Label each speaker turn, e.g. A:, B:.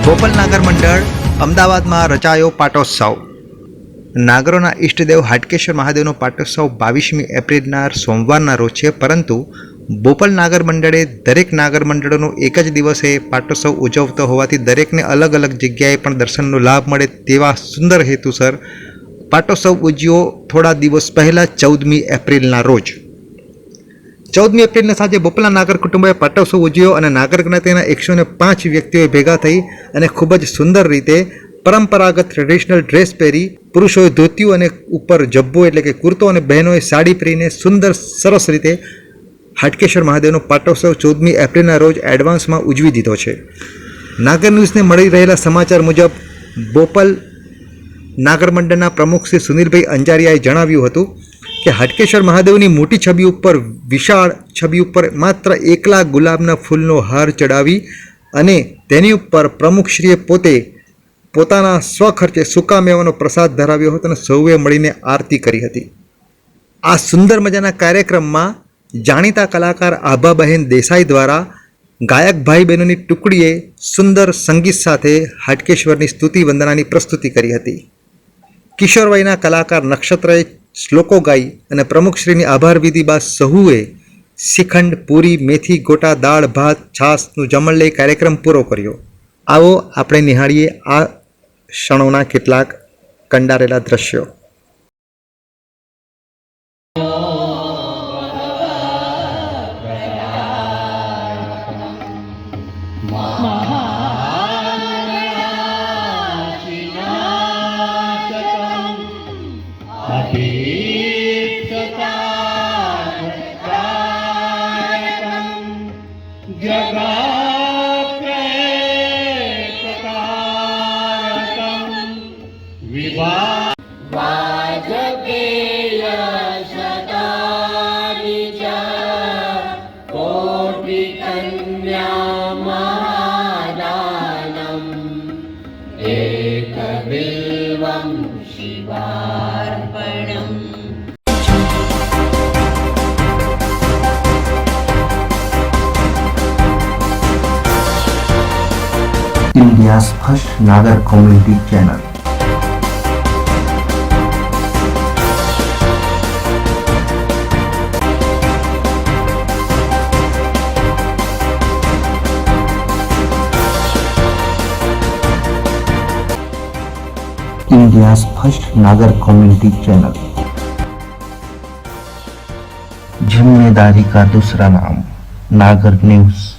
A: બોપલ નાગર મંડળ અમદાવાદમાં રચાયો પાટોત્સવ. નાગરોના ઈષ્ટદેવ હાટકેશ્વર મહાદેવનો પાટોત્સવ 22મી એપ્રિલના સોમવારના રોજ છે, પરંતુ બોપલ નાગર મંડળે દરેક નાગર મંડળોનો એક જ દિવસે પાટોત્સવ ઉજવતો હોવાથી દરેકને અલગ અલગ જગ્યાએ પણ દર્શનનો લાભ મળે તેવા સુંદર હેતુસર પાટોત્સવ ઉજવ્યો થોડા દિવસ પહેલાં 14મી એપ્રિલના રોજ. 14મી એપ્રિલના સાંજે બોપલના નાગર કુટુંબોએ પાટોત્સવ ઉજવ્યો અને નાગર જ્ઞાતિના 105 વ્યક્તિઓએ ભેગા થઈ અને ખૂબ જ સુંદર રીતે પરંપરાગત ટ્રેડિશનલ ડ્રેસ પહેરી, પુરુષોએ ધોતિયું અને ઉપર જબ્બો એટલે કે કુર્તો અને બહેનોએ સાડી પહેરીને સુંદર સરસ રીતે હાટકેશ્વર મહાદેવનો પાટોત્સવ 14મી એપ્રિલના રોજ એડવાન્સમાં ઉજવી દીધો છે. નાગર ન્યૂઝને મળી રહેલા સમાચાર મુજબ બોપલ નાગર મંડળના પ્રમુખ શ્રી સુનિલભાઈ અંજારિયાએ જણાવ્યું હતું કે હાટકેશ્વર મહાદેવની મોટી છબી ઉપર, વિશાળ છબી ઉપર માત્ર એકલા ગુલાબના ફૂલનો હાર ચડાવી અને તેની ઉપર પ્રમુખશ્રીએ પોતાના સ્વખર્ચે સૂકા મેવાનો પ્રસાદ ધરાવ્યો હતો અને સૌએ મળીને આરતી કરી હતી. આ સુંદર મજાના કાર્યક્રમમાં જાણીતા કલાકાર આભાબહેન દેસાઈ દ્વારા ગાયક ભાઈ બહેનોની ટુકડીએ સુંદર સંગીત સાથે હાટકેશ્વરની સ્તુતિ વંદનાની પ્રસ્તુતિ કરી હતી. કિશોરવયના કલાકાર નક્ષત્રએ શ્લોકો ગાઈ અને પ્રમુખશ્રીની આભાર વિધિ બાદ સહુએ શ્રીખંડ, પૂરી, મેથી ગોટા, દાળ, ભાત, છાશનું જમણ લઈ કાર્યક્રમ પૂરો કર્યો. આવો આપણે નિહાળીએ આ ક્ષણોના કેટલાક કંડારેલા દ્રશ્યો.
B: India's first Nagar community channel. India's first Nagar community channel. जिम्मेदारी का दूसरा नाम नागर न्यूज.